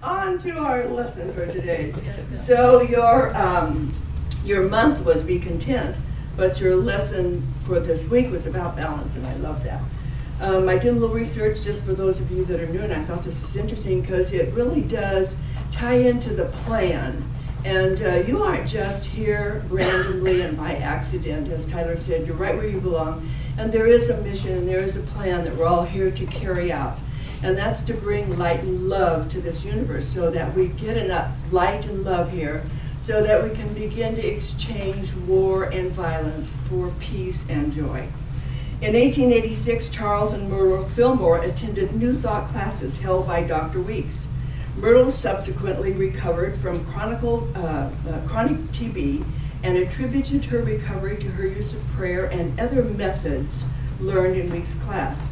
on to our lesson for today. So your month was Be Content, but your lesson for this week was about balance, and I love that. I did a little research just for those of you that are new, and I thought this is interesting because it really does tie into the plan. And you aren't just here randomly and by accident, as Tyler said. You're right where you belong. And there is a mission and there is a plan that we're all here to carry out. And that's to bring light and love to this universe so that we get enough light and love here so that we can begin to exchange war and violence for peace and joy. In 1886, Charles and Myrtle Fillmore attended New Thought classes held by Dr. Weeks. Myrtle subsequently recovered from chronic TB and attributed her recovery to her use of prayer and other methods learned in Weeks' class.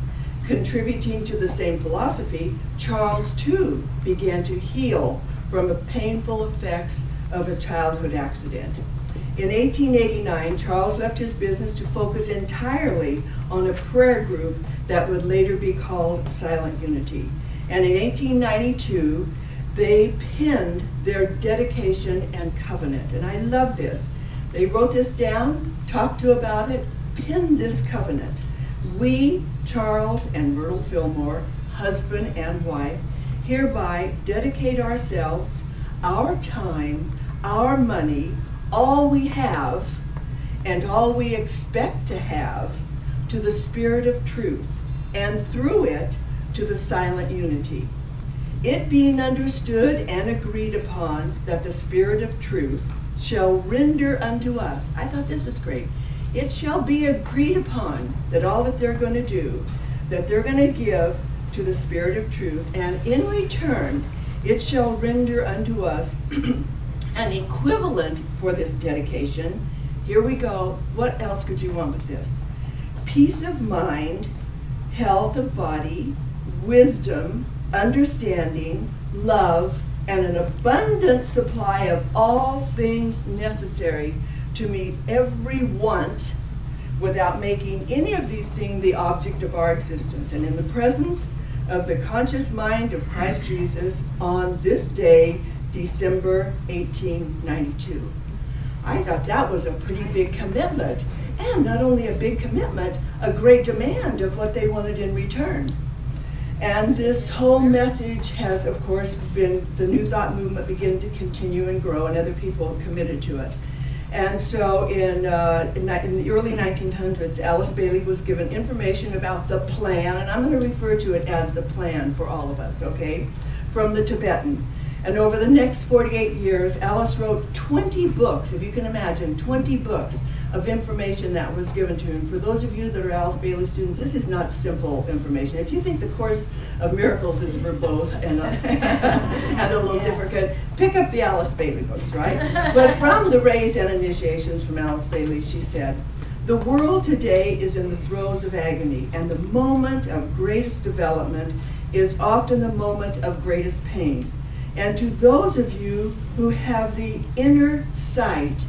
Contributing to the same philosophy, Charles too began to heal from the painful effects of a childhood accident. In 1889, Charles left his business to focus entirely on a prayer group that would later be called Silent Unity. And in 1892, they penned their dedication and covenant. And I love this. They wrote this down, talked to about it, penned this covenant. We, Charles and Myrtle Fillmore, husband and wife, hereby dedicate ourselves, our time, our money, all we have, and all we expect to have, to the Spirit of truth, and through it, to the Silent Unity. It being understood and agreed upon that the Spirit of truth shall render unto us. I thought this was great. It shall be agreed upon that all that they're going to do, that they're going to give to the Spirit of truth, and in return, it shall render unto us an equivalent for this dedication. Here we go. What else could you want with this? Peace of mind, health of body, wisdom, understanding, love, and an abundant supply of all things necessary to meet every want without making any of these things the object of our existence. And in the presence of the conscious mind of Christ Jesus on this day, December 1892. I thought that was a pretty big commitment. And not only a big commitment, a great demand of what they wanted in return. And this whole message has, of course, been, the New Thought movement began to continue and grow, and other people committed to it. And so in the early 1900s, Alice Bailey was given information about the plan, and I'm going to refer to it as the plan for all of us, okay, from the Tibetan. And over the next 48 years, Alice wrote 20 books, if you can imagine, 20 books of information that was given to him. For those of you that are Alice Bailey students, this is not simple information. If you think the Course of Miracles is verbose and a little different, pick up the Alice Bailey books, right? But from the Rays and Initiations from Alice Bailey, she said, the world today is in the throes of agony, and the moment of greatest development is often the moment of greatest pain. And to those of you who have the inner sight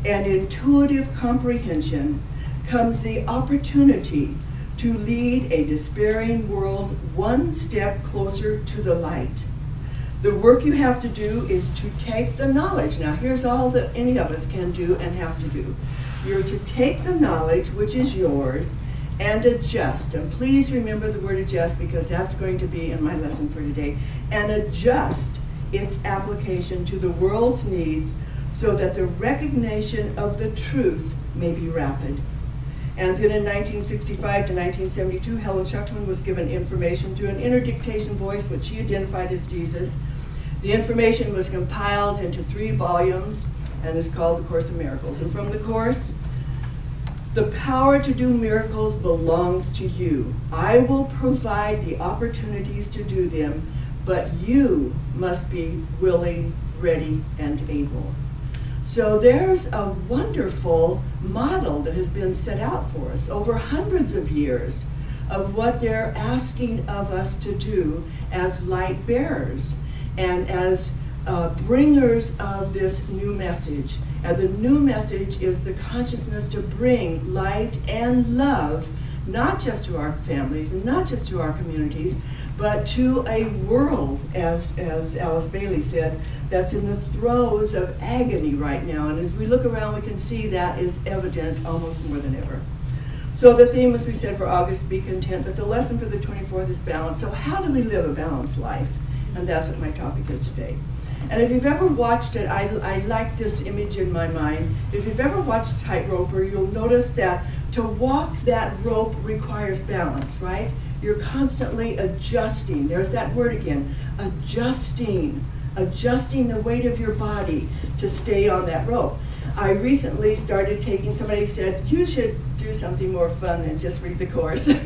and intuitive comprehension comes the opportunity to lead a despairing world one step closer to the light. The work you have to do is to take the knowledge. Now here's all that any of us can do and have to do. You're to take the knowledge which is yours and adjust. And please remember the word adjust, because that's going to be in my lesson for today. And adjust its application to the world's needs so that the recognition of the truth may be rapid. And then in 1965 to 1972, Helen Schucman was given information through an inner dictation voice, which she identified as Jesus. The information was compiled into 3 volumes and is called The Course of Miracles. And from the Course, the power to do miracles belongs to you. I will provide the opportunities to do them, but you must be willing, ready, and able. So there's a wonderful model that has been set out for us over hundreds of years of what they're asking of us to do as light bearers and as bringers of this new message. And the new message is the consciousness to bring light and love not just to our families and not just to our communities, but to a world, as Alice Bailey said, that's in the throes of agony right now. And as we look around, we can see that is evident almost more than ever. So the theme, as we said, for August, be content, but the lesson for the 24th is balance. So how do we live a balanced life? And that's what my topic is today. And if you've ever watched it, I like this image in my mind. If you've ever watched Tightroper, you'll notice that to walk that rope requires balance, right? You're constantly adjusting. There's that word again, adjusting the weight of your body to stay on that rope. I recently started taking, somebody said, you should do something more fun than just read the course. Okay,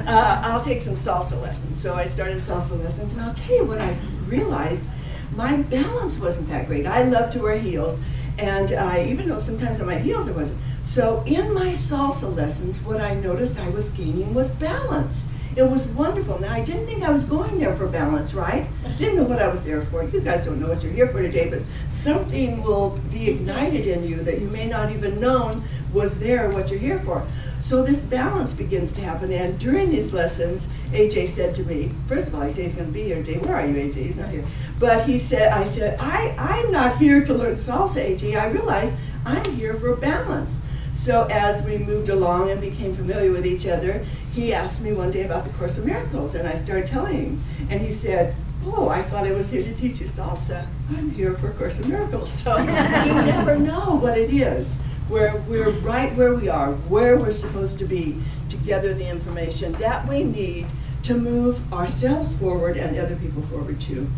I'll take some salsa lessons. So I started salsa lessons, and I'll tell you what I realized, my balance wasn't that great. I love to wear heels, and even though sometimes on my heels it wasn't. So in my salsa lessons, what I noticed I was gaining was balance. It was wonderful. Now, I didn't think I was going there for balance, right? I didn't know what I was there for. You guys don't know what you're here for today, but something will be ignited in you that you may not even known was there, what you're here for. So this balance begins to happen, and during these lessons, AJ said to me, first of all, I say he's going to be here today. Where are you, AJ? He's not here. But I said, I'm not here to learn salsa, AJ. I realized I'm here for balance. So as we moved along and became familiar with each other, he asked me one day about the Course of Miracles, and I started telling him. And he said, oh, I thought I was here to teach you salsa. I'm here for Course of Miracles. So you never know what it is. We're right where we are, where we're supposed to be, to gather the information that we need to move ourselves forward and other people forward too.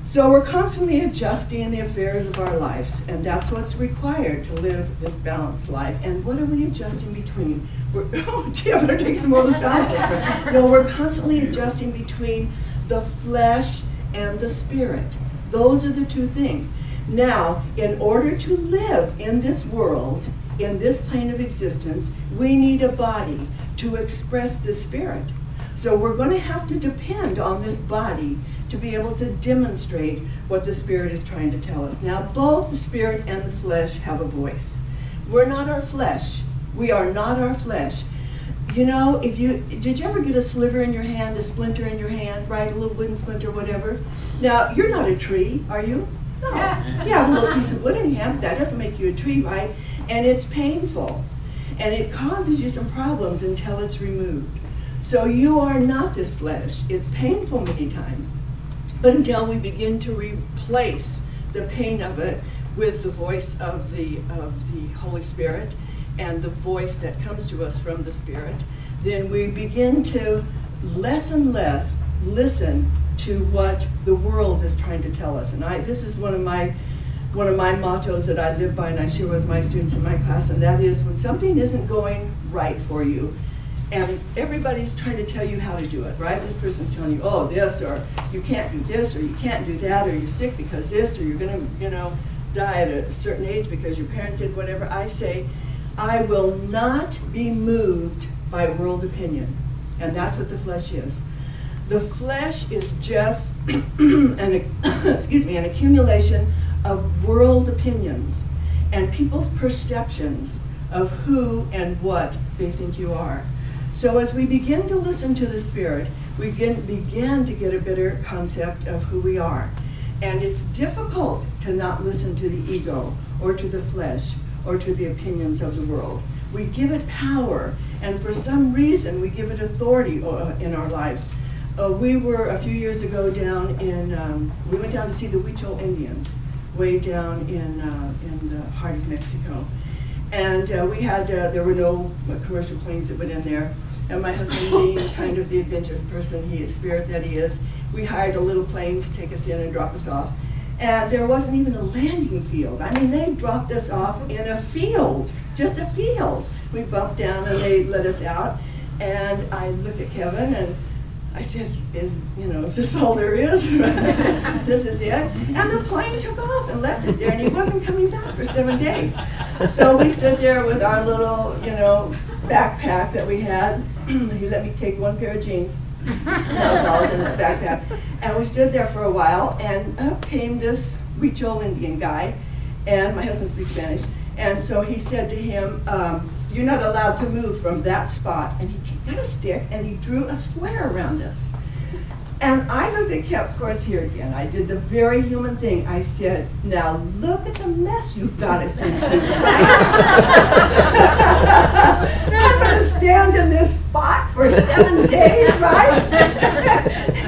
So we're constantly adjusting the affairs of our lives, and that's what's required to live this balanced life. And what are we adjusting between? Oh, gee, I better take some more of those balances. No, we're constantly adjusting between the flesh and the spirit. Those are the two things. Now, in order to live in this world, in this plane of existence, we need a body to express the spirit. So we're going to have to depend on this body to be able to demonstrate what the Spirit is trying to tell us. Now, both the Spirit and the flesh have a voice. We're not our flesh. We are not our flesh. You know, did you ever get a sliver in your hand, a splinter in your hand, right? A little wooden splinter, whatever. Now, you're not a tree, are you? No. You have a little piece of wood in your hand, but that doesn't make you a tree, right? And it's painful. And it causes you some problems until it's removed. So you are not this flesh. It's painful many times, but until we begin to replace the pain of it with the voice of the Holy Spirit and the voice that comes to us from the Spirit, then we begin to less and less listen to what the world is trying to tell us. And this is one of my mottos that I live by and I share with my students in my class, and that is when something isn't going right for you, and everybody's trying to tell you how to do it, right? This person's telling you, oh, this, or you can't do this, or you can't do that, or you're sick because this, or you're gonna, die at a certain age because your parents did whatever. I say, I will not be moved by world opinion. And that's what the flesh is. The flesh is just an accumulation of world opinions and people's perceptions of who and what they think you are. So as we begin to listen to the Spirit, we begin to get a better concept of who we are. And it's difficult to not listen to the ego or to the flesh or to the opinions of the world. We give it power, and for some reason we give it authority in our lives. We were a few years ago down in, we went down to see the Huichol Indians, way down in the heart of Mexico. And we had, there were no commercial planes that went in there. And my husband, being kind of the adventurous person, spirit that he is, we hired a little plane to take us in and drop us off. And there wasn't even a landing field. I mean, they dropped us off in a field, just a field. We bumped down and they let us out. And I looked at Kevin and I said, is this all there is? This is it? And the plane took off and left us there, and he wasn't coming back for 7 days. So we stood there with our little, backpack that we had. He let me take one pair of jeans. That was all in that backpack. And we stood there for a while, and up came this Huichol Indian guy, and my husband speaks Spanish, And so he said to him, you're not allowed to move from that spot. And he got a stick and he drew a square around us. And I looked at Kip, of course, here again. I did the very human thing. I said, now look at the mess you've got us into, right? I'm going to stand in this spot for 7 days, right?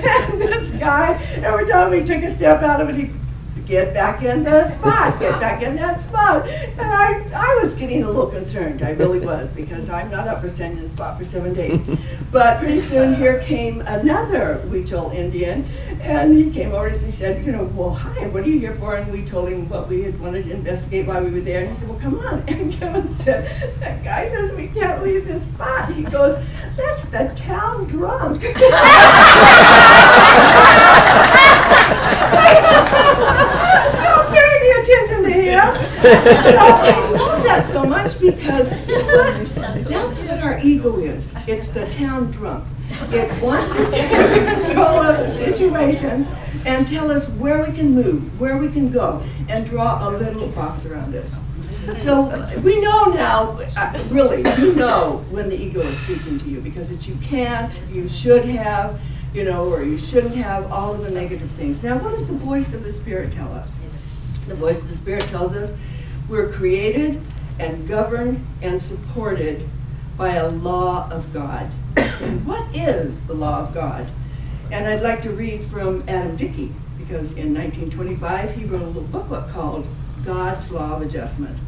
And this guy, every time he took a step out of it, he'd get back in the spot, get back in that spot. And I was getting a little concerned, I really was, because I'm not up for standing in the spot for 7 days. But pretty soon here came another Huichol Indian, and he came over and he said, you know, well, hi, what are you here for? And we told him what we had wanted to investigate while we were there. And he said, well, come on. And Kevin said, that guy says we can't leave this spot. He goes, that's the town drunk. Don't pay any attention to him. So I love that so much because that's what our ego is. It's the town drunk. It wants to take control of the situations and tell us where we can move, where we can go, and draw a little box around us. So we know now, really, you know when the ego is speaking to you, because it's you can't, you should have, you know, or you shouldn't have, all of the negative things. Now, what does the voice of the Spirit tell us? The voice of the Spirit tells us we're created and governed and supported by a law of God. And what is the law of God? And I'd like to read from Adam Dickey, because in 1925 he wrote a little booklet called God's Law of Adjustment.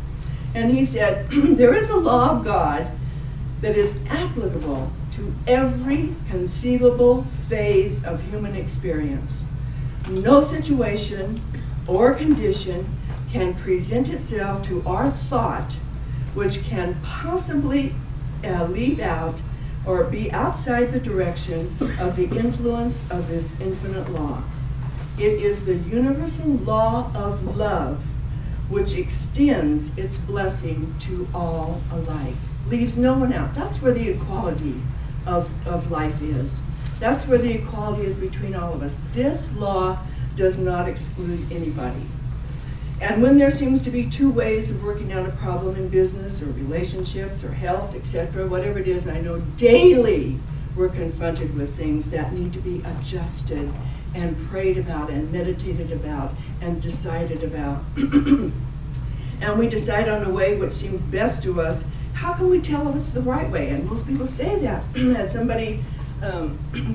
And he said, there is a law of God that is applicable to every conceivable phase of human experience. No situation or condition can present itself to our thought which can possibly leave out or be outside the direction of the influence of this infinite law. It is the universal law of love which extends its blessing to all alike. Leaves no one out. That's where the equality of life is. That's where the equality is between all of us. This law does not exclude anybody. And when there seems to be two ways of working out a problem in business or relationships or health, etc., whatever it is, and I know daily we're confronted with things that need to be adjusted and prayed about and meditated about and decided about. And we decide on a way which seems best to us. How can we tell if it's the right way? And most people say that. I had somebody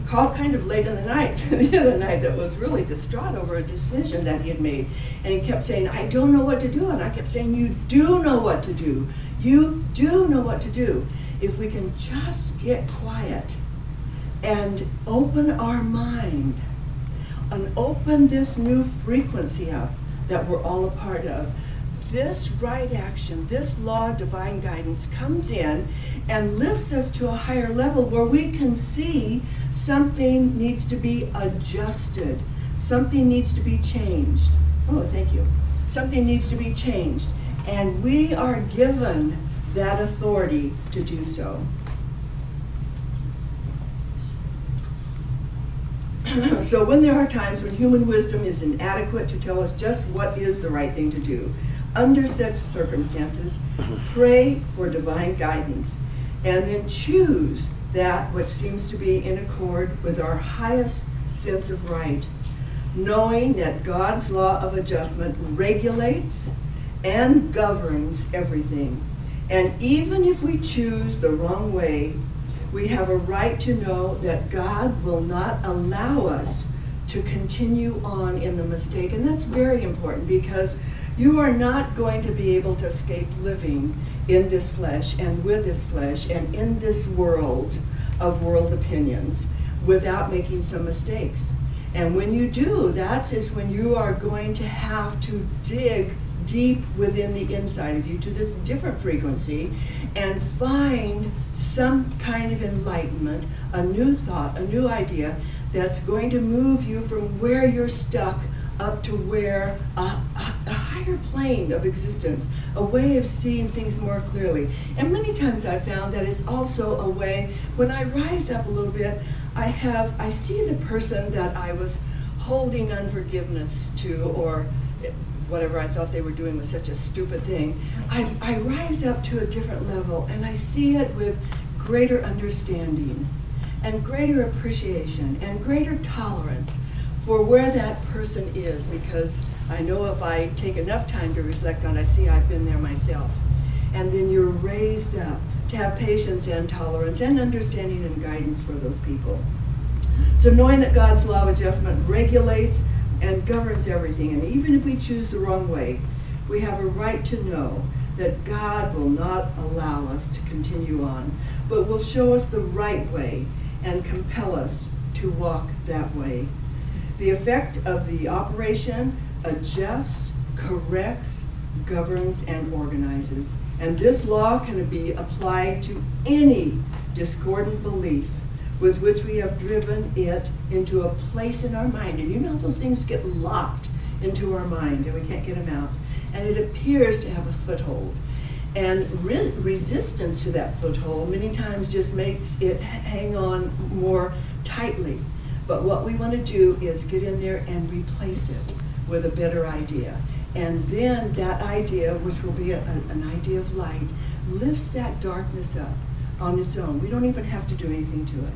called kind of late in the night, the other night, that was really distraught over a decision that he had made. And he kept saying, I don't know what to do. And I kept saying, you do know what to do. You do know what to do. If we can just get quiet and open our mind and open this new frequency up that we're all a part of, this right action, this law of divine guidance comes in and lifts us to a higher level where we can see something needs to be adjusted. Something needs to be changed. Oh, thank you. Something needs to be changed. And we are given that authority to do so. So when there are times when human wisdom is inadequate to tell us just what is the right thing to do, under such circumstances, pray for divine guidance and then choose that which seems to be in accord with our highest sense of right, knowing that God's law of adjustment regulates and governs everything. And even if we choose the wrong way, we have a right to know that God will not allow us to continue on in the mistake. And that's very important, because you are not going to be able to escape living in this flesh and with this flesh and in this world of world opinions without making some mistakes. And when you do, that is when you are going to have to dig deep within the inside of you to this different frequency and find some kind of enlightenment, a new thought, a new idea that's going to move you from where you're stuck up to where a higher plane of existence, a way of seeing things more clearly. And many times I've found that it's also a way, when I rise up a little bit, I see the person that I was holding unforgiveness to, or whatever I thought they were doing was such a stupid thing, I rise up to a different level and I see it with greater understanding and greater appreciation and greater tolerance for where that person is, because I know if I take enough time to reflect on it, I see I've been there myself. And then you're raised up to have patience and tolerance and understanding and guidance for those people. So knowing that God's law of adjustment regulates and governs everything, and even if we choose the wrong way, we have a right to know that God will not allow us to continue on, but will show us the right way and compel us to walk that way. The effect of the operation adjusts, corrects, governs, and organizes. And this law can be applied to any discordant belief with which we have driven it into a place in our mind. And you know those things get locked into our mind and we can't get them out. And it appears to have a foothold. And resistance to that foothold many times just makes it hang on more tightly. But what we want to do is get in there and replace it with a better idea. And then that idea, which will be an idea of light, lifts that darkness up on its own. We don't even have to do anything to it.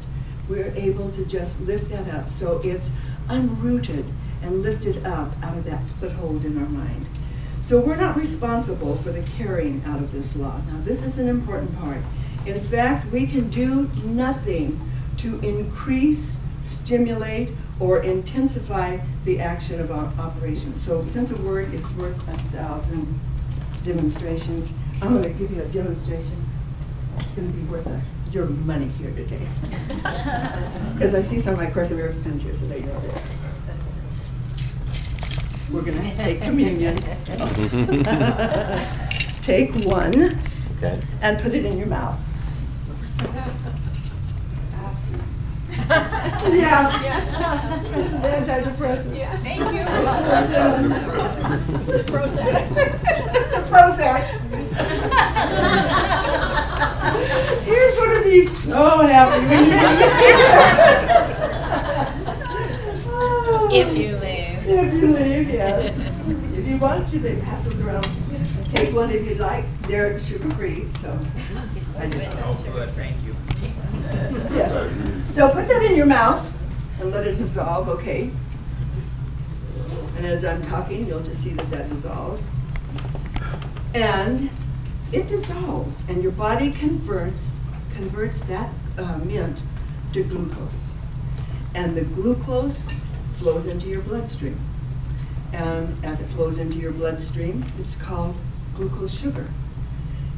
We're able to just lift that up so it's unrooted and lifted up out of that foothold in our mind. So we're not responsible for the carrying out of this law. Now this is an important part. In fact, we can do nothing to increase, stimulate, or intensify the action of our operation. So since a word is worth 1,000 demonstrations, I'm going to give you a demonstration. It's going to be worth your money here today. Because I see some of my Course in Miracles students here, so they know this. We're going to take communion. Take one, okay, and put it in your mouth. Yeah. This is antidepressant. Yeah. Thank you. Prozac. It's a Prozac. You're going to be so happy when you leave. If you leave. If you leave, yes. If you want to, they pass those around. Take one if you'd like. They're sugar-free, so. I do. Oh, good. Thank you. Yes. So put that in your mouth and let it dissolve, okay? And as I'm talking, you'll just see that that dissolves. And it dissolves, and your body converts that mint to glucose. And the glucose flows into your bloodstream. And as it flows into your bloodstream, it's called glucose sugar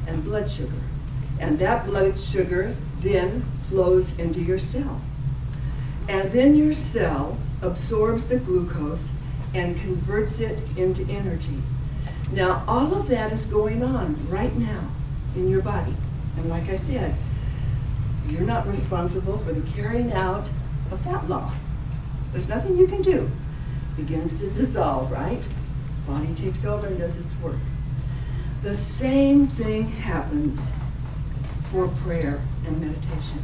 and blood sugar. And that blood sugar then flows into your cell. And then your cell absorbs the glucose and converts it into energy. Now, all of that is going on right now in your body. And like I said, you're not responsible for the carrying out of that law. There's nothing you can do. It begins to dissolve, right? Body takes over and does its work. The same thing happens for prayer and meditation.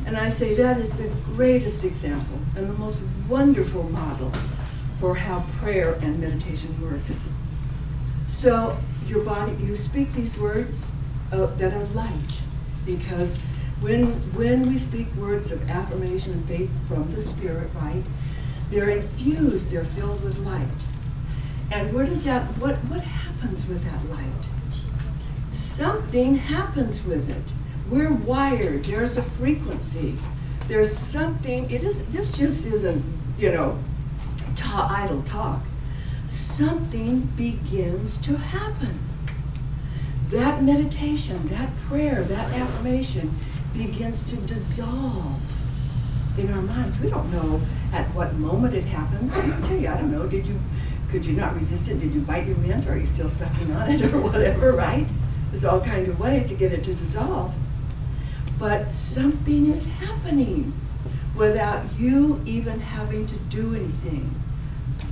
And I say that is the greatest example and the most wonderful model for how prayer and meditation works. So your body, you speak these words that are light, because when we speak words of affirmation and faith from the Spirit, right, they're infused, they're filled with light. And where does that, what happens with that light? Something happens with it. We're wired, there's a frequency. There's something, this just isn't, idle talk. Something begins to happen. That meditation, that prayer, that affirmation begins to dissolve in our minds. We don't know at what moment it happens. I can tell you, I don't know, could you not resist it? Did you bite your mint, or are you still sucking on it, or whatever, right? There's all kinds of ways to get it to dissolve. But something is happening without you even having to do anything.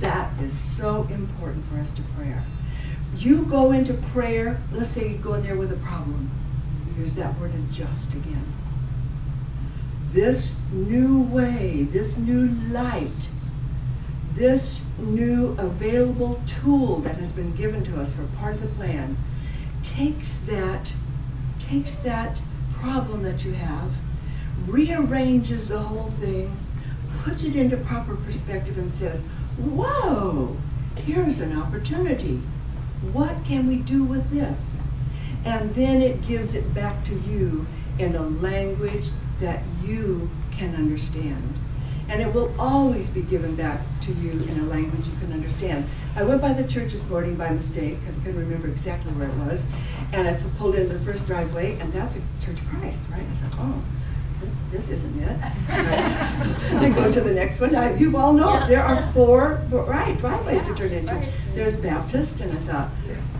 That is so important for us to prayer. You go into prayer, let's say you go in there with a problem. Here's that word adjust again. This new way, this new light, this new available tool that has been given to us for part of the plan takes that problem that you have, rearranges the whole thing, puts it into proper perspective and says, whoa, here's an opportunity. What can we do with this? And then it gives it back to you in a language that you can understand. And it will always be given back to you in a language you can understand. I went by the church this morning by mistake, because I couldn't remember exactly where it was, and I pulled into the first driveway, and that's a Church of Christ, right? I thought, oh, this isn't it. I go to the next one. You all know yes. There are 4 driveways to turn into. Right. There's Baptist, and I thought,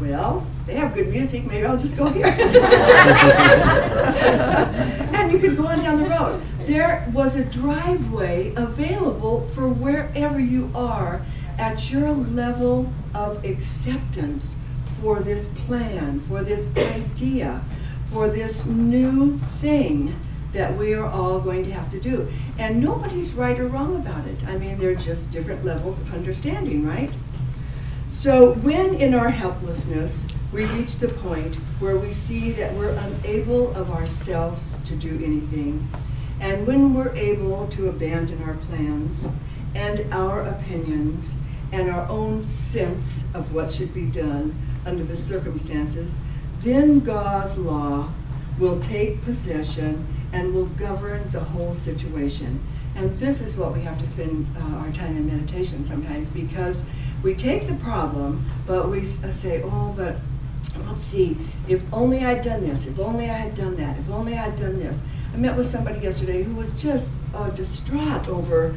well, they have good music. Maybe I'll just go here. And you could go on down the road. There was a driveway available for wherever you are at your level of acceptance for this plan, for this idea, for this new thing that we are all going to have to do. And nobody's right or wrong about it. I mean, they're just different levels of understanding, right? So when in our helplessness, we reach the point where we see that we're unable of ourselves to do anything, and when we're able to abandon our plans and our opinions and our own sense of what should be done under the circumstances, then God's law will take possession and will govern the whole situation. And this is what we have to spend our time in meditation sometimes, because we take the problem, but we say, oh, but let's see, if only I'd done this, if only I had done that, if only I'd done this. I met with somebody yesterday who was just distraught over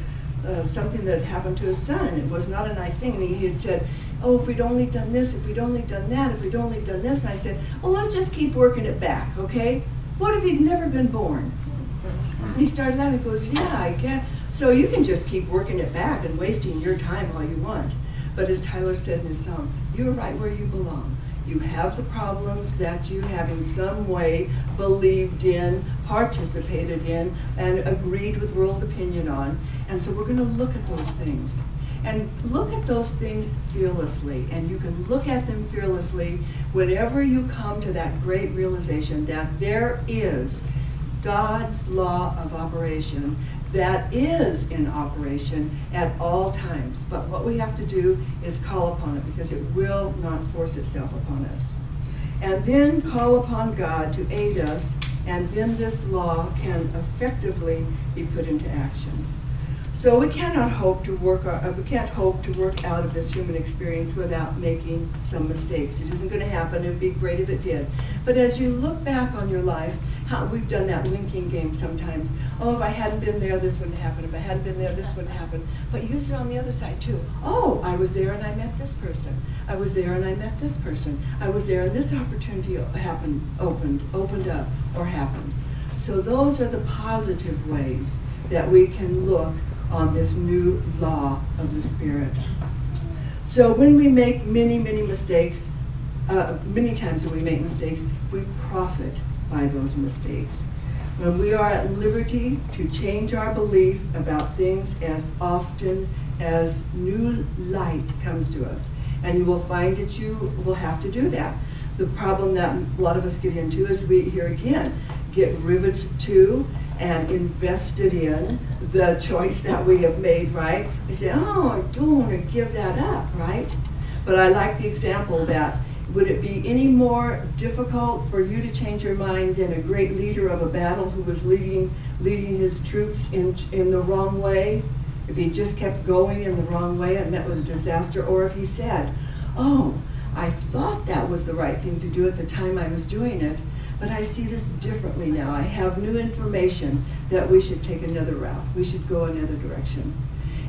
something that had happened to his son, and it was not a nice thing. And he had said, oh, if we'd only done this, if we'd only done that, if we'd only done this. And I said, well, let's just keep working it back, okay? What if he'd never been born? And he started laughing. He goes, yeah, I get. So you can just keep working it back and wasting your time all you want. But as Tyler said in his song, you're right where you belong. You have the problems that you have in some way believed in, participated in, and agreed with world opinion on. And so we're going to look at those things. And look at those things fearlessly. And you can look at them fearlessly whenever you come to that great realization that there is God's law of operation that is in operation at all times. But what we have to do is call upon it, because it will not force itself upon us. And then call upon God to aid us, and then this law can effectively be put into action. So we cannot hope to work out of this human experience without making some mistakes. It isn't going to happen. It would be great if it did. But as you look back on your life, we've done that linking game sometimes. Oh, if I hadn't been there, this wouldn't happen. If I hadn't been there, this wouldn't happen. But use it on the other side too. Oh, I was there and I met this person. I was there and I met this person. I was there and this opportunity opened up or happened. So those are the positive ways that we can look on this new law of the Spirit. So when we make many mistakes, many times when we make mistakes, we profit by those mistakes. When we are at liberty to change our belief about things as often as new light comes to us. And you will find that you will have to do that. The problem that a lot of us get into is we, here again, get riveted to and invested in the choice that we have made, right? We say, oh, I don't want to give that up, right? But I like the example that, would it be any more difficult for you to change your mind than a great leader of a battle who was leading his troops in the wrong way? If he just kept going in the wrong way and met with a disaster, or if he said, oh, I thought that was the right thing to do at the time I was doing it, but I see this differently now. I have new information that we should take another route. We should go another direction.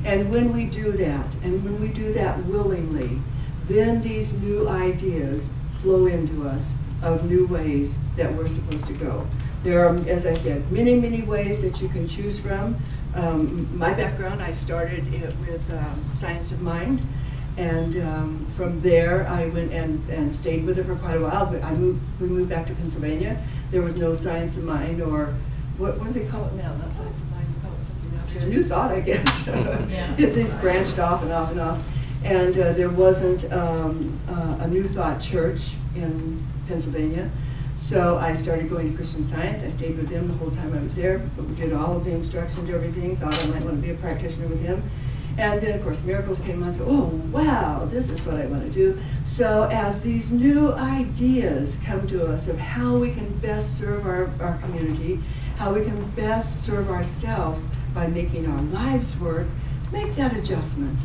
And when we do that, and when we do that willingly, then these new ideas flow into us of new ways that we're supposed to go. There are, as I said, many ways that you can choose from. My background, I started with science of mind. And from there, I went and stayed with it for quite a while. But we moved back to Pennsylvania. There was no science of mind, or what do they call it now? Not science of mind, we call it something it's a new thought, I guess. These branched off and off and off. And there wasn't a New Thought church in Pennsylvania. So I started going to Christian Science. I stayed with him the whole time I was there. But we did all of the instruction to everything, thought I might want to be a practitioner with him. And then, of course, miracles came on. So, oh, wow, this is what I want to do. So as these new ideas come to us of how we can best serve our community, how we can best serve ourselves by making our lives work, make that adjustment.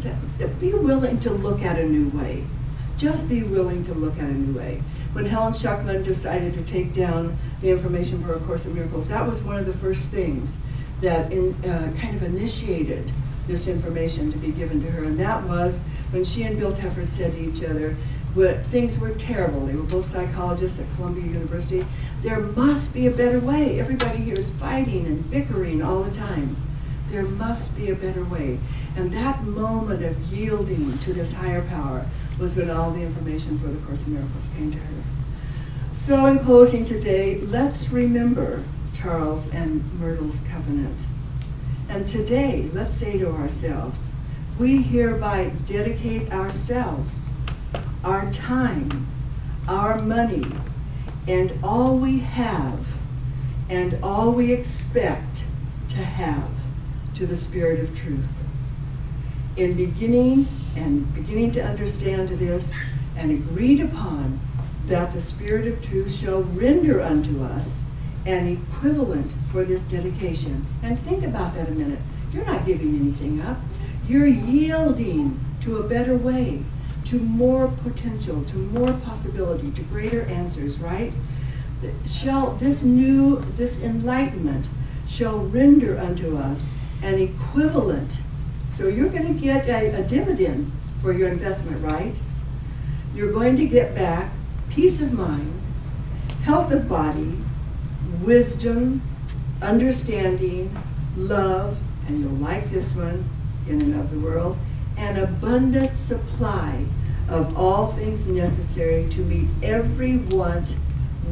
Be willing to look at a new way. Just be willing to look at a new way. When Helen Schuckman decided to take down the information for A Course in Miracles, that was one of the first things that kind of initiated this information to be given to her. And that was when she and Bill Tefford said to each other, things were terrible. They were both psychologists at Columbia University. There must be a better way. Everybody here is fighting and bickering all the time. There must be a better way. And that moment of yielding to this higher power was when all the information for the Course in Miracles came to her. So in closing today, let's remember Charles and Myrtle's covenant. And today, let's say to ourselves, we hereby dedicate ourselves, our time, our money, and all we have, and all we expect to have, to the Spirit of Truth. In beginning to understand this, and agreed upon that the Spirit of Truth shall render unto us an equivalent for this dedication. And think about that a minute. You're not giving anything up. You're yielding to a better way, to more potential, to more possibility, to greater answers, right? This enlightenment shall render unto us an equivalent. So you're going to get a dividend for your investment, right? You're going to get back peace of mind, health of body, wisdom, understanding, love, and you'll like this one, in and of the world, an abundant supply of all things necessary to meet every want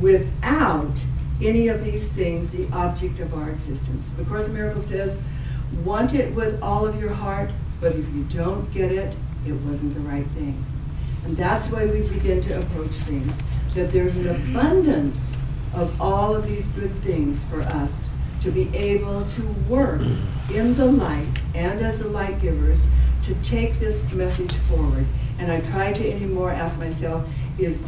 without any of these things the object of our existence. The Course in Miracles says, want it with all of your heart, but if you don't get it, it wasn't the right thing. And that's why we begin to approach things, that there's an abundance of all of these good things for us to be able to work in the light and as the light givers to take this message forward. And I try to anymore ask myself, is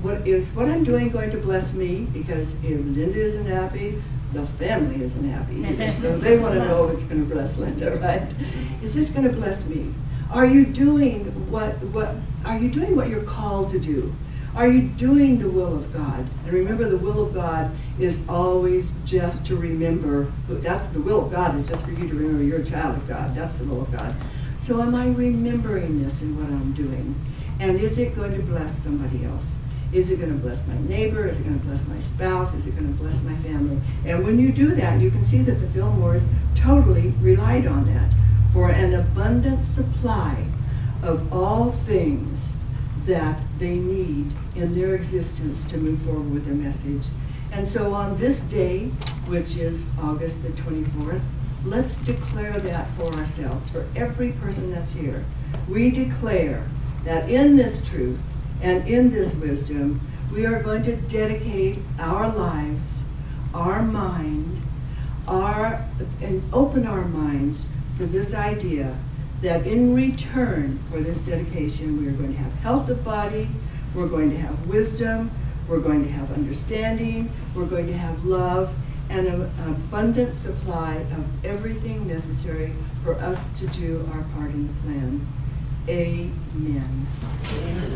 what I'm doing going to bless me? Because if Linda isn't happy, the family isn't happy either. So they want to know if it's going to bless Linda, right? Is this going to bless me? Are you doing what you're called to do? Are you doing the will of God? And remember, the will of God is always just to remember. That's the will of God, is just for you to remember you're a child of God. That's the will of God. So am I remembering this in what I'm doing? And is it going to bless somebody else? Is it going to bless my neighbor? Is it going to bless my spouse? Is it going to bless my family? And when you do that, you can see that the Fillmores totally relied on that for an abundant supply of all things that they need in their existence to move forward with their message. And so on this day, which is August the 24th, let's declare that for ourselves, for every person that's here. We declare that in this truth and in this wisdom, we are going to dedicate our lives, our mind, and open our minds to this idea that in return for this dedication, we are going to have health of body, we're going to have wisdom, we're going to have understanding, we're going to have love, and an abundant supply of everything necessary for us to do our part in the plan. Amen. Amen.